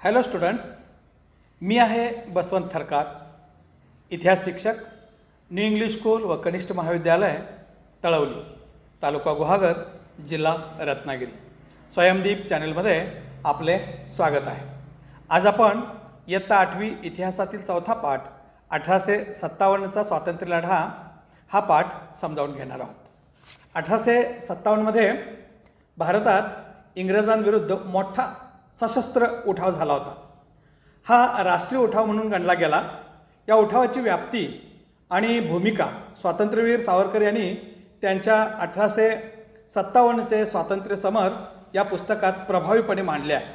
Hello students, मी आहे बसवंत थरकार, इतिहास शिक्षक, न्यू इंग्लिश स्कूल व कनिष्ठ महाविद्यालय तळवली, तालुका गुहागर, जिल्हा रत्नागिरी. स्वयंदीप चॅनलमध्ये आपले स्वागत आहे. आज आपण इयत्ता 8वी इतिहासातील चौथा पाठ 1857चा स्वातंत्र्य लढा हा पाठ समजावून घेणार आहोत. 1857मध्ये भारतात इंग्रजांविरुद्ध मोठा सशस्त्र उठाव झाला होता. हा राष्ट्रीय उठाव म्हणून गणला गेला. या उठावाची व्याप्ती आणि भूमिका स्वातंत्र्यवीर सावरकर यांनी त्यांच्या 1857चे स्वातंत्र्य समर या पुस्तकात प्रभावीपणे मांडले आहे.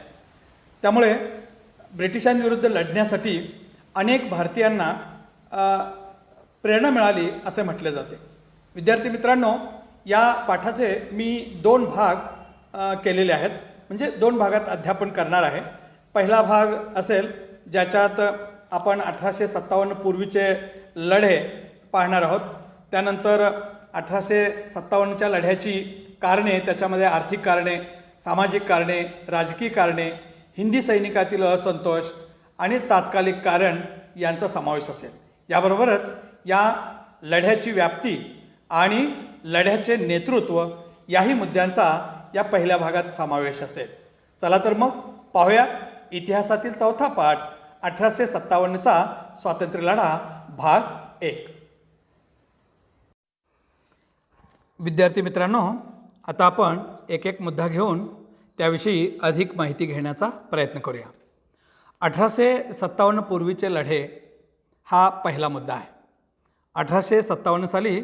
त्यामुळे ब्रिटिशांविरुद्ध लढण्यासाठी अनेक भारतीयांना प्रेरणा मिळाली असे म्हटले जाते. विद्यार्थी मित्रांनो, या पाठाचे मी 2 भाग केलेले आहेत, म्हणजे 2 भागात अध्यापन करणार आहे. पहिला भाग असेल ज्याच्यात आपण 1857 पूर्वीचे लढे पाहणार आहोत. त्यानंतर 1857च्या लढ्याची कारणे, त्याच्यामध्ये आर्थिक कारणे, सामाजिक कारणे, राजकीय कारणे, हिंदी सैनिकातील असंतोष आणि तात्कालिक कारण यांचा समावेश असेल. याबरोबरच या लढ्याची व्याप्ती आणि लढ्याचे नेतृत्व याही मुद्द्यांचा या पहिल्या भागात समावेश असेल. चला तर मग पाहूया इतिहासातील चौथा पाठ 1857चा स्वातंत्र्य लढा भाग 1. विद्यार्थी मित्रांनो, आता आपण एक एक मुद्दा घेऊन त्याविषयी अधिक माहिती घेण्याचा प्रयत्न करूया. 1857 पूर्वीचे लढे हा पहिला मुद्दा आहे. 1857 साली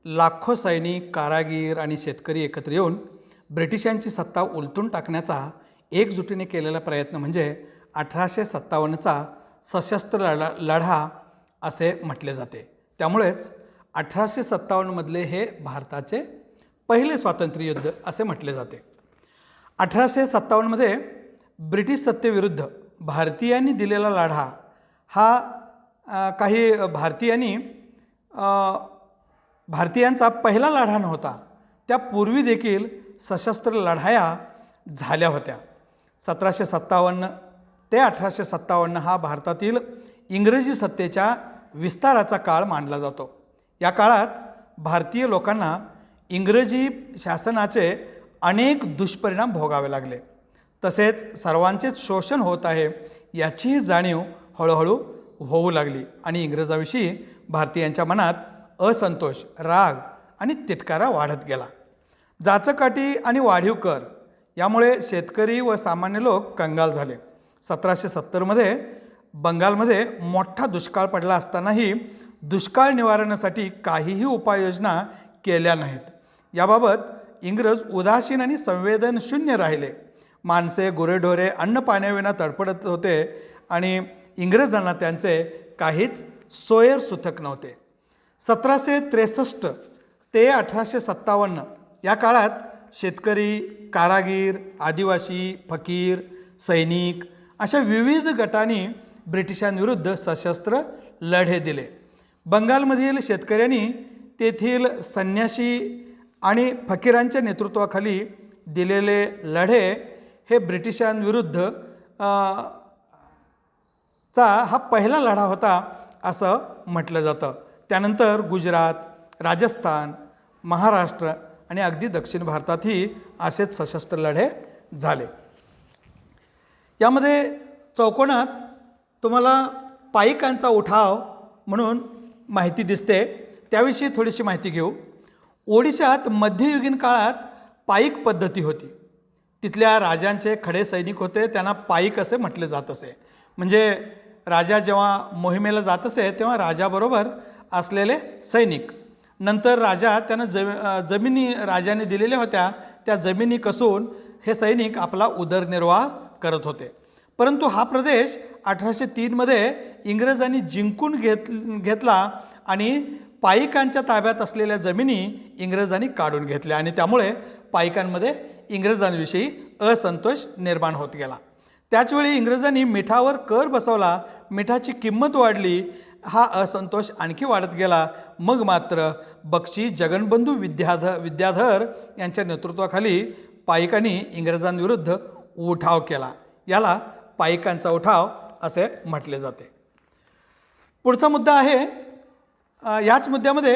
लाखो सैनिक, कारागीर आणि शेतकरी एकत्र येऊन ब्रिटिशांची सत्ता उलटून टाकण्याचा एकजुटीने केलेला प्रयत्न म्हणजे 1857चा सशस्त्र लढा असे म्हटले जाते. त्यामुळेच 1857मधले हे भारताचे पहिले स्वातंत्र्य युद्ध असे म्हटले जाते. 1857मध्ये ब्रिटिश सत्तेविरुद्ध भारतीयांनी दिलेला लढा हा काही भारतीयांचा पहिला लढा नव्हता. त्यापूर्वी देखील सशस्त्र लढाया झाल्या होत्या. 1757 ते 1857 हा भारतातील इंग्रजी सत्तेच्या विस्ताराचा काळ मानला जातो. या काळात भारतीय लोकांना इंग्रजी शासनाचे अनेक दुष्परिणाम भोगावे लागले. तसेच सर्वांचेच शोषण होत आहे याचीही जाणीव हळूहळू होऊ लागली आणि इंग्रजाविषयी भारतीयांच्या मनात असंतोष, राग आणि तिटकारा वाढत गेला. जाचकाटी आणि वाढीव कर यामुळे शेतकरी व सामान्य लोक कंगाल झाले. 1770मध्ये बंगालमध्ये मोठा दुष्काळ पडला असतानाही दुष्काळ निवारणासाठी काहीही उपाययोजना केल्या नाहीत. याबाबत इंग्रज उदासीन आणि संवेदनशून्य राहिले. माणसे, गुरेढोरे अन्न पाण्याविना तडफडत होते आणि इंग्रजांना त्यांचे काहीच सोयरसूतक नव्हते. 1763 ते 1857 या काळात शेतकरी, कारागीर, आदिवासी, फकीर, सैनिक अशा विविध गटांनी ब्रिटिशांविरुद्ध सशस्त्र लढे दिले. बंगालमधील शेतकऱ्यांनी तेथील संन्यासी आणि फकीरांच्या नेतृत्वाखाली दिलेले लढे हे ब्रिटिशांविरुद्ध चा हा पहिला लढा होता असं म्हटलं जातं. त्यानंतर गुजरात, राजस्थान, महाराष्ट्र आणि अगदी दक्षिण भारतातही असेच सशस्त्र लढे झाले. यामध्ये चौकोनात तुम्हाला पाईकांचा उठाव म्हणून माहिती दिसते. त्याविषयी थोडीशी माहिती घेऊ. ओडिशात मध्ययुगीन काळात पाईक पद्धती होती. तिथल्या राजांचे खडे सैनिक होते, त्यांना पाईक असे म्हटले जात असे. म्हणजे राजा जेव्हा मोहिमेला जात असे तेव्हा राजाबरोबर असलेले सैनिक. नंतर राजा त्यांना जमिनी राजाने दिलेल्या होत्या, त्या जमिनी कसून हे सैनिक आपला उदरनिर्वाह करत होते. परंतु हा प्रदेश 1803मध्ये इंग्रजांनी जिंकून घेतला आणि पाईकांच्या ताब्यात असलेल्या जमिनी इंग्रजांनी काढून घेतल्या आणि त्यामुळे पाईकांमध्ये इंग्रजांविषयी असंतोष निर्माण होत गेला. त्याचवेळी इंग्रजांनी मिठावर कर बसवला, मिठाची किंमत वाढली, हा असंतोष आणखी वाढत गेला. मग मात्र बक्षी जगनबंधू विद्याधर यांच्या नेतृत्वाखाली पाईकांनी इंग्रजांविरुद्ध उठाव केला. याला पाईकांचा उठाव असे म्हटले जाते. पुढचा मुद्दा आहे, याच मुद्द्यामध्ये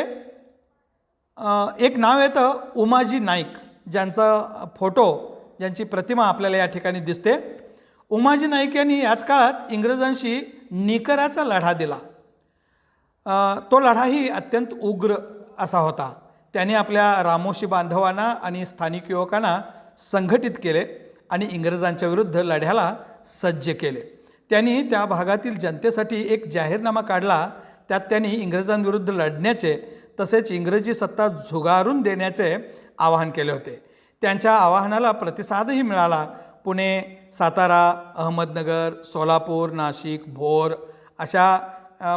एक नाव येतं उमाजी नाईक, ज्यांचा फोटो, ज्यांची प्रतिमा आपल्याला या ठिकाणी दिसते. उमाजी नाईक यांनी याच काळात इंग्रजांशी निकराचा लढा दिला. तो लढाही अत्यंत उग्र असा होता. त्यांनी आपल्या रामोशी बांधवांना आणि स्थानिक युवकांना संघटित केले आणि इंग्रजांच्या विरुद्ध लढ्याला सज्ज केले. त्यांनी त्या भागातील जनतेसाठी एक जाहीरनामा काढला. त्यात त्यांनी इंग्रजांविरुद्ध लढण्याचे तसेच इंग्रजी सत्ता झुगारून देण्याचे आवाहन केले होते. त्यांच्या आवाहनाला प्रतिसादही मिळाला. पुणे, सातारा, अहमदनगर, सोलापूर, नाशिक, भोर अशा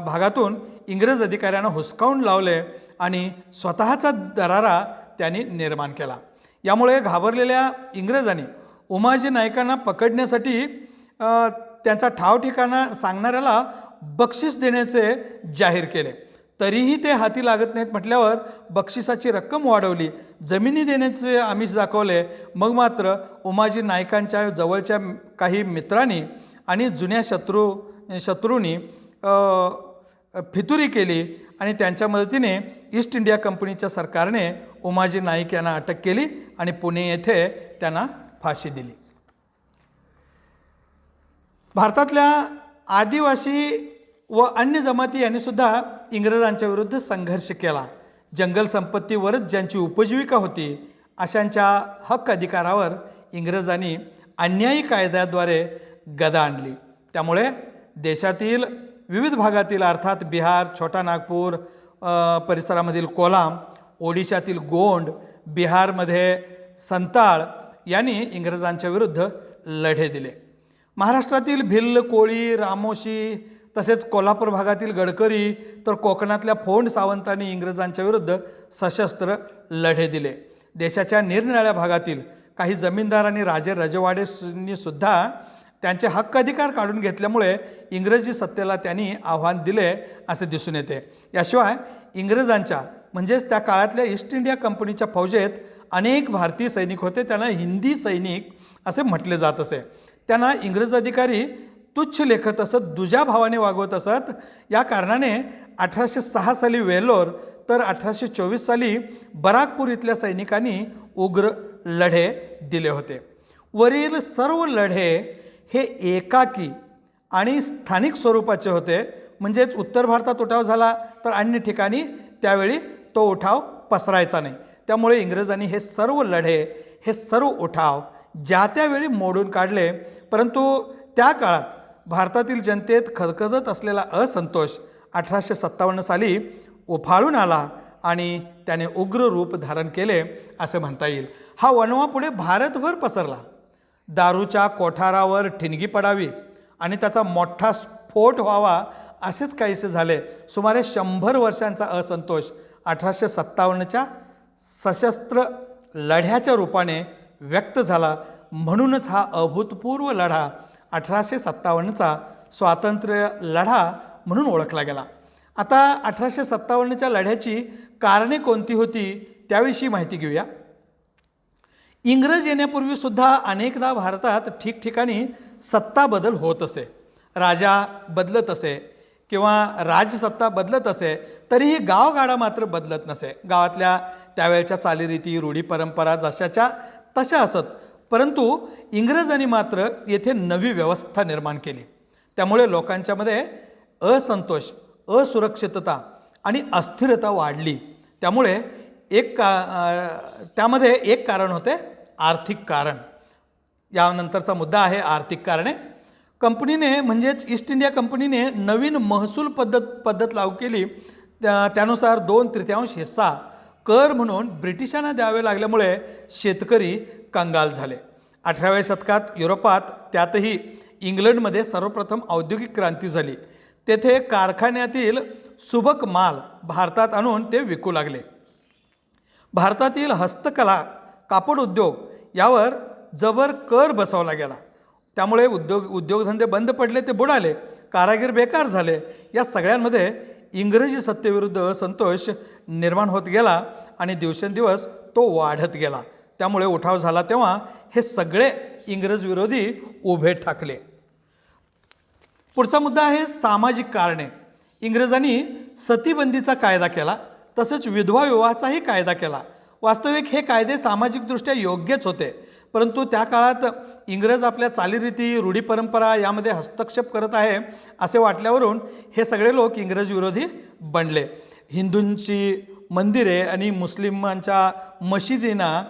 भागातून इंग्रज अधिकाऱ्यांना हुसकावून लावले आणि स्वतःचा दरारा त्यांनी निर्माण केला. यामुळे घाबरलेल्या इंग्रजांनी उमाजी नाईकांना पकडण्यासाठी त्यांचा ठाव ठिकाणा सांगणाऱ्याला बक्षीस देण्याचे जाहीर केले. तरीही ते हाती लागत नाहीत म्हटल्यावर बक्षिसाची रक्कम वाढवली, जमिनी देण्याचे आमिष दाखवले. मग मात्र उमाजी नाईकांच्या जवळच्या काही मित्रांनी आणि जुन्या शत्रूंनी फितुरी केली आणि त्यांच्या मदतीने ईस्ट इंडिया कंपनीच्या सरकारने उमाजी नाईक यांना अटक केली आणि पुणे येथे त्यांना फाशी दिली. भारतातल्या आदिवासी व अन्य जमाती यांनी सुद्धा इंग्रजांच्या विरुद्ध संघर्ष केला. जंगल संपत्तीवरच ज्यांची उपजीविका होती अशांच्या हक्क अधिकारावर इंग्रजांनी अन्यायी कायद्याद्वारे गदा आणली. त्यामुळे देशातील विविध भागातील अर्थात बिहार, छोटा नागपूर परिसरामधील कोलाम, ओडिशातील गोंड, बिहारमध्ये संताळ यांनी इंग्रजांच्या विरुद्ध लढे दिले. महाराष्ट्रातील भिल्ल, कोळी, रामोशी तसेच कोल्हापूर भागातील गडकरी तर कोकणातल्या फोंड सावंतांनी इंग्रजांच्या विरुद्ध सशस्त्र लढे दिले. देशाच्या निरनिराळ्या भागातील काही जमीनदार आणि राजे रजवाडेंनी सुद्धा त्यांचे हक्क अधिकार काढून घेतल्यामुळे इंग्रजी सत्तेला त्यांनी आव्हान दिले असे दिसून येते. याशिवाय इंग्रजांच्या म्हणजेच त्या काळातल्या ईस्ट इंडिया कंपनीच्या फौजेत अनेक भारतीय सैनिक होते. त्यांना हिंदी सैनिक असे म्हटले जात असे. त्यांना इंग्रज अधिकारी तुच्छ लेखत असत, दुजा भावाने वागवत असत. या कारणाने 1806 साली वेल्लोर तर 1824 साली बराकपूर इथल्या सैनिकांनी उग्र लढे दिले होते. वरील सर्व लढे हे एकाकी आणि स्थानिक स्वरूपाचे होते. म्हणजेच उत्तर भारतात उठाव झाला तर अन्य ठिकाणी त्यावेळी तो उठाव पसरायचा नाही. त्यामुळे इंग्रजांनी हे सर्व लढे, हे सर्व उठाव ज्या त्यावेळी मोडून काढले. परंतु त्या काळात भारतातील जनतेत खदखदत असलेला असंतोष 1857 साली उफाळून आला आणि त्याने उग्र रूप धारण केले असे म्हणता येईल. हा वणवा पुढे भारतभर पसरला. दारूच्या कोठारावर ठिणगी पडावी आणि त्याचा मोठा स्फोट व्हावा असेच काहीसे झाले. सुमारे 100 वर्षांचा असंतोष 1857च्या सशस्त्र लढ्याच्या रूपाने व्यक्त झाला. म्हणूनच हा अभूतपूर्व लढा 1857चा स्वातंत्र्य लढा म्हणून ओळखला गेला. आता 1857च्या लढ्याची कारणे कोणती होती त्याविषयी माहिती घेऊया. इंग्रज येण्यापूर्वी सुद्धा अनेकदा भारतात ठिकठिकाणी सत्ता बदल होत असे. राजा बदलत असे किंवा राजसत्ता बदलत असे, तरीही गावगाडा मात्र बदलत नसे. गावातल्या त्यावेळच्या चालीरीती, रूढी परंपरा जशाच्या तशा असत. परंतु इंग्रजांनी मात्र येथे नवी व्यवस्था निर्माण केली. त्यामुळे लोकांच्यामध्ये असंतोष, असुरक्षितता आणि अस्थिरता वाढली. त्यामुळे त्यामध्ये एक कारण होते आर्थिक कारण. यानंतरचा मुद्दा आहे आर्थिक कारणे. कंपनीने म्हणजेच ईस्ट इंडिया कंपनीने नवीन महसूल पद्धत लागू केली. त्यानुसार 2/3 हिस्सा कर म्हणून ब्रिटिशांना द्यावे लागल्यामुळे शेतकरी कंगाल झाले. 18व्या शतकात युरोपात, त्यातही इंग्लंडमध्ये सर्वप्रथम औद्योगिक क्रांती झाली. तेथे कारखान्यातील सुबक माल भारतात आणून ते विकू लागले. भारतातील हस्तकला, कापड उद्योग यावर जबर कर बसवला गेला. त्यामुळे उद्योगधंदे बंद पडले, ते बुडाले. कारागीर बेकार झाले. या सगळ्यांमध्ये इंग्रजी सत्तेविरुद्ध असंतोष निर्माण होत गेला आणि दिवसेंदिवस तो वाढत गेला. त्यामुळे उठाव झाला तेव्हा हे सगळे इंग्रज विरोधी उभे ठाकले. पुढचा मुद्दा आहे सामाजिक कारणे. इंग्रजांनी सतीबंदीचा कायदा केला, तसेच विधवा विवाहाचाही कायदा केला. वास्तविक हे कायदे सामाजिकदृष्ट्या योग्यच होते, परंतु त्या काळात इंग्रज आपल्या चालीरीती रूढी परंपरा यामध्ये हस्तक्षेप करत आहे असे वाटल्यावरून हे सगळे लोक इंग्रज विरोधी बनले. हिंदूंची मंदिरे आणि मुस्लिमांच्या मशिदींना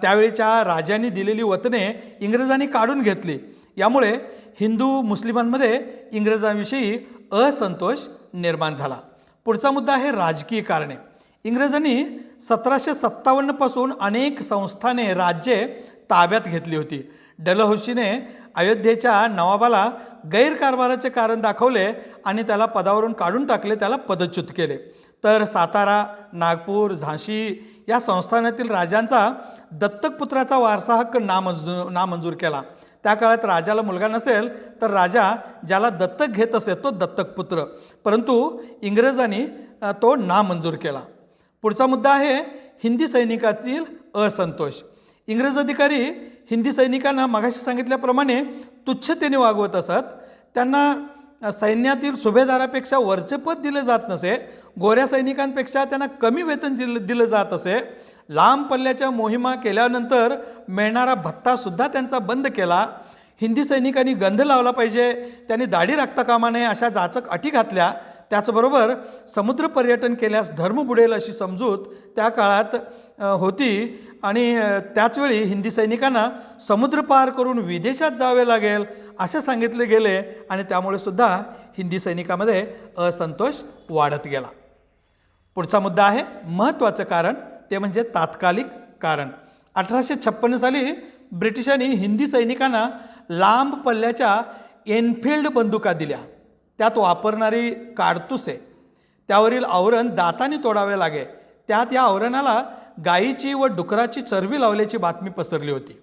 त्यावेळीच्या राजांनी दिलेली वतने इंग्रजांनी काढून घेतली. यामुळे हिंदू मुस्लिमांमध्ये इंग्रजांविषयी असंतोष निर्माण झाला. पुढचा मुद्दा आहे राजकीय कारणे. इंग्रजांनी 1757 पासून अनेक संस्थाने राज्ये ताब्यात घेतली होती. डलहौसीने अयोध्येच्या नवाबाला गैरकारभाराचे कारण दाखवले आणि त्याला पदावरून काढून टाकले, त्याला पदच्युत केले. तर सातारा, नागपूर, झाशी या संस्थानातील राजांचा दत्तक पुत्राचा वारसा हक्क नामंजूर केला. त्या काळात राजाला मुलगा नसेल तर राजा ज्याला दत्तक घेत असे तो दत्तक पुत्र, परंतु इंग्रजांनी तो नामंजूर केला. पुढचा मुद्दा आहे हिंदी सैनिकातील असंतोष. इंग्रज अधिकारी हिंदी सैनिकांना मगाशी सांगितल्याप्रमाणे तुच्छतेने वागवत असत. त्यांना सैन्यातील सुभेदारापेक्षा वरचे पद दिले जात नसे. गोऱ्या सैनिकांपेक्षा त्यांना कमी वेतन दिलं जात असे. लांब पल्ल्याच्या मोहिमा केल्यानंतर मिळणारा भत्तासुद्धा त्यांचा बंद केला. हिंदी सैनिकांनी गंध लावला पाहिजे, त्यांनी दाढी राखता कामा नये अशा जाचक अटी घातल्या. त्याचबरोबर समुद्र पर्यटन केल्यास धर्म बुडेल अशी समजूत त्या काळात होती आणि त्याचवेळी हिंदी सैनिकांना समुद्र पार करून विदेशात जावे लागेल असे सांगितले गेले आणि त्यामुळे सुद्धा हिंदी सैनिकामध्ये असंतोष वाढत गेला. पुढचा मुद्दा आहे महत्त्वाचं कारण, ते म्हणजे तात्कालिक कारण. 1856 साली ब्रिटिशांनी हिंदी सैनिकांना लांब पल्ल्याच्या एनफिल्ड बंदुका दिल्या. त्यात वापरणारी काडतुसे, त्यावरील आवरण दाताने तोडावे लागे. त्यात या आवरणाला गायीची व डुकराची चरबी लावल्याची बातमी पसरली होती.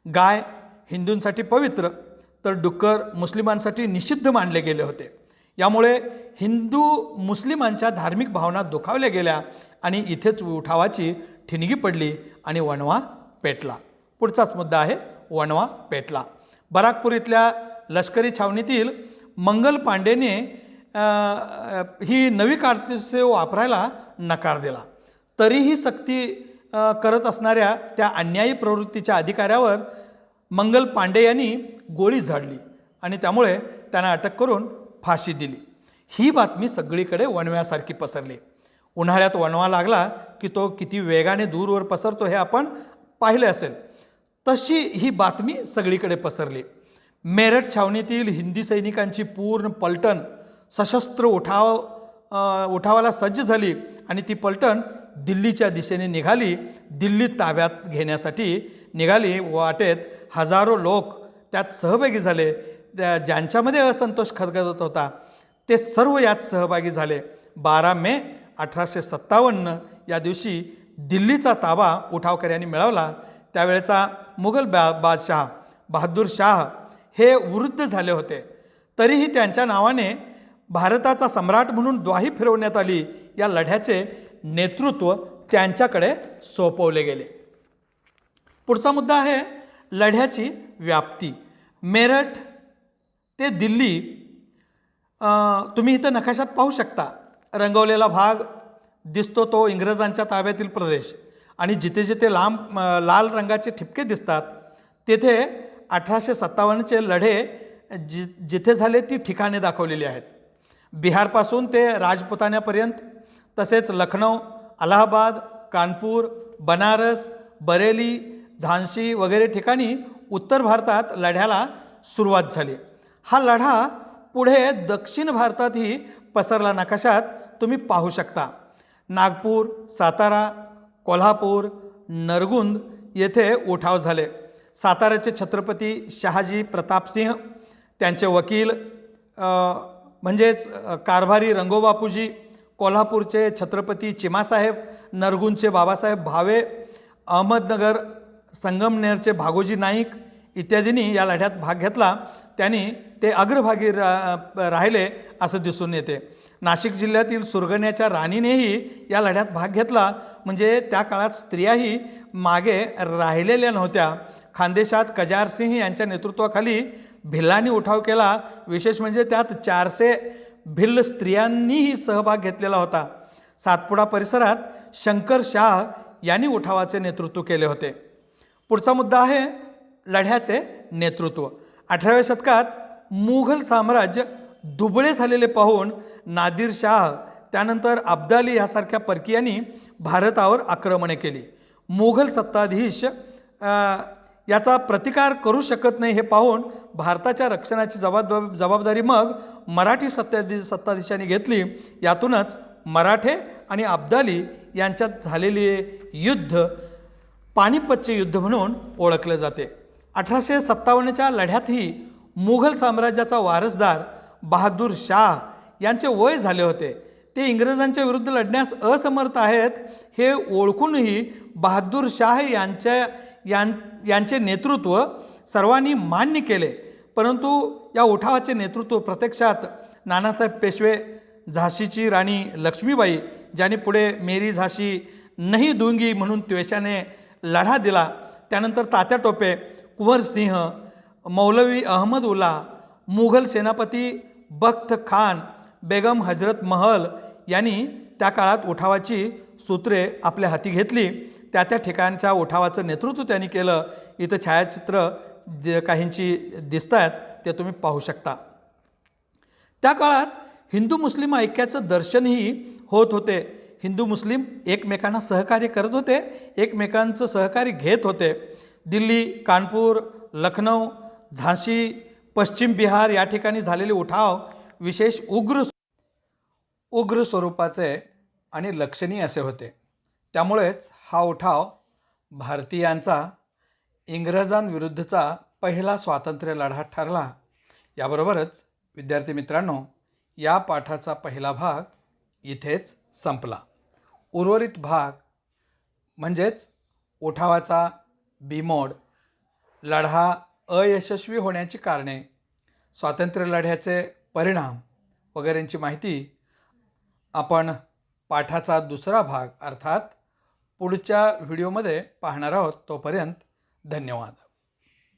गाय हिंदूंसाठी पवित्र तर डुक्कर मुस्लिमांसाठी निषिद्ध मानले गेले होते. यामुळे हिंदू मुस्लिमांच्या धार्मिक भावना दुखावल्या गेल्या आणि इथेच उठावाची ठिणगी पडली आणि वणवा पेटला. पुढचाच मुद्दा आहे वणवा पेटला. बराकपूर इथल्या लष्करी छावणीतील मंगल पांडेने ही नवी काडतुसे वापरायला नकार दिला. तरीही सक्ती करत असणाऱ्या त्या अन्यायी प्रवृत्तीच्या अधिकाऱ्यावर मंगल पांडे यांनी गोळी झाडली आणि त्यामुळे त्यांना अटक करून फाशी दिली. ही बातमी सगळीकडे वणव्यासारखी पसरली. उन्हाळ्यात वणवा लागला की तो किती वेगाने दूरवर पसरतो हे आपण पाहिले असेल. तशी ही बातमी सगळीकडे पसरली. मेरठ छावणीतील हिंदी सैनिकांची पूर्ण पलटण सशस्त्र उठावाला सज्ज झाली आणि ती पलटण दिल्लीच्या दिशेने निघाली. दिल्ली ताब्यात घेण्यासाठी निघाली. वाटेत हजारो लोक त्यात सहभागी झाले. ज्यांच्यामध्ये असंतोष खदखदत होता ते सर्व यात सहभागी झाले. 12 मे 1857 या दिवशी दिल्लीचा ताबा उठावकऱ्यांनी मिळवला. त्यावेळेचा मुघल बादशाह बहादूर शाह हे वृद्ध झाले होते. तरीही त्यांच्या नावाने भारताचा सम्राट म्हणून द्वाही फिरवण्यात आली. या लढ्याचे नेतृत्व त्यांच्याकडे सोपवले गेले. पुढचा मुद्दा आहे लढ्याची व्याप्ती. मेरठ ते दिल्ली तुम्ही इथं नकाशात पाहू शकता. रंगवलेला भाग दिसतो तो इंग्रजांच्या ताब्यातील प्रदेश आणि जिथे जिथे लाल रंगाचे ठिपके दिसतात तेथे 1857चे लढे जिथे झाले ती ठिकाणे दाखवलेली आहेत. बिहारपासून ते राजपुतान्यापर्यंत, तसेच लखनौ, अलाहाबाद, कानपूर, बनारस, बरेली, झांसी वगैरे ठिकाणी उत्तर भारतात लढ्याला सुरुवात झाली. हा लढा पुढे दक्षिण भारतातही पसरला. नकाशात तुम्ही पाहू शकता. नागपूर, सातारा, कोल्हापूर, नरगुंद येथे उठाव झाले. साताऱ्याचे छत्रपती शहाजी प्रतापसिंह, त्यांचे वकील म्हणजेच कारभारी रंगोबापूजी, कोल्हापूरचे छत्रपती चिमासाहेब, नरगुंदचे बाबासाहेब भावे, अहमदनगर संगमनेरचे भागोजी नाईक इत्यादींनी या लढ्यात भाग घेतला. त्यांनी ते अग्रभागी राहिले असं दिसून येते. नाशिक जिल्ह्यातील सुरगण्याच्या राणीनेही या लढ्यात भाग घेतला. म्हणजे त्या काळात स्त्रियाही मागे राहिलेल्या नव्हत्या. खानदेशात कजारसिंह यांच्या नेतृत्वाखाली भिल्लांनी उठाव केला. विशेष म्हणजे त्यात 400 भिल्ल स्त्रियांनीही सहभाग घेतलेला होता. सातपुडा परिसरात शंकर शाह यांनी उठावाचे नेतृत्व केले होते. पुढचा मुद्दा आहे लढ्याचे नेतृत्व. 18व्या शतकात मुघल साम्राज्य दुबळे झालेले पाहून नादिर शाह त्यानंतर अब्दाली यासारख्या परकीयांनी भारतावर आक्रमणे केली. मुघल सत्ताधीश याचा प्रतिकार करू शकत नाही हे पाहून भारताच्या रक्षणाची जबाबदारी मग मराठी सत्ताधीशांनी घेतली. यातूनच मराठे आणि अब्दाली यांच्यात झालेले युद्ध पानिपतचे युद्ध म्हणून ओळखले जाते. 1857च्या लढ्यातही मुघल साम्राज्याचा वारसदार बहादूर शाह यांचे वय झाले होते. ते इंग्रजांच्या विरुद्ध लढण्यास असमर्थ आहेत हे ओळखूनही बहादूर शाह यांचे नेतृत्व सर्वांनी मान्य केले. परंतु या उठावाचे नेतृत्व प्रत्यक्षात नानासाहेब पेशवे, झाशीची राणी लक्ष्मीबाई ज्यांनी पुढे मेरी झाशी नाही दूंगी म्हणून त्वेषाने लढा दिला, त्यानंतर तात्या टोपे, कुंवर सिंह, मौलवी अहमद उल्ला, मुघल सेनापती बख्त खान, बेगम हजरत महल यांनी त्या काळात उठावाची सूत्रे आपल्या हाती घेतली. त्या ठिकाणच्या उठावाचं नेतृत्व त्यांनी केलं. इथं छायाचित्र काहींची दिसत आहेत, ते तुम्ही पाहू शकता. त्या काळात हिंदू मुस्लिम ऐक्याचं दर्शनही होत होते. हिंदू मुस्लिम एकमेकांना सहकार्य करत होते, एकमेकांचं सहकार्य घेत होते. दिल्ली, कानपूर, लखनौ, झाशी, पश्चिम बिहार या ठिकाणी झालेले उठाव विशेष उग्र स्वरूपाचे आणि लक्षणीय असे होते. त्यामुळेच हा उठाव भारतीयांचा इंग्रजांविरुद्धचा पहिला स्वातंत्र्य लढा ठरला. याबरोबरच विद्यार्थी मित्रांनो, या पाठाचा पहिला भाग इथेच संपला. उर्वरित भाग म्हणजेच उठावाचा बीमोड, लढा अयशस्वी होण्याची कारणे, स्वातंत्र्य लढ्याचे परिणाम वगैरेंची माहिती आपण पाठाचा दुसरा भाग अर्थात पुढच्या व्हिडिओमध्ये पाहणार आहोत. तोपर्यंत धन्यवाद.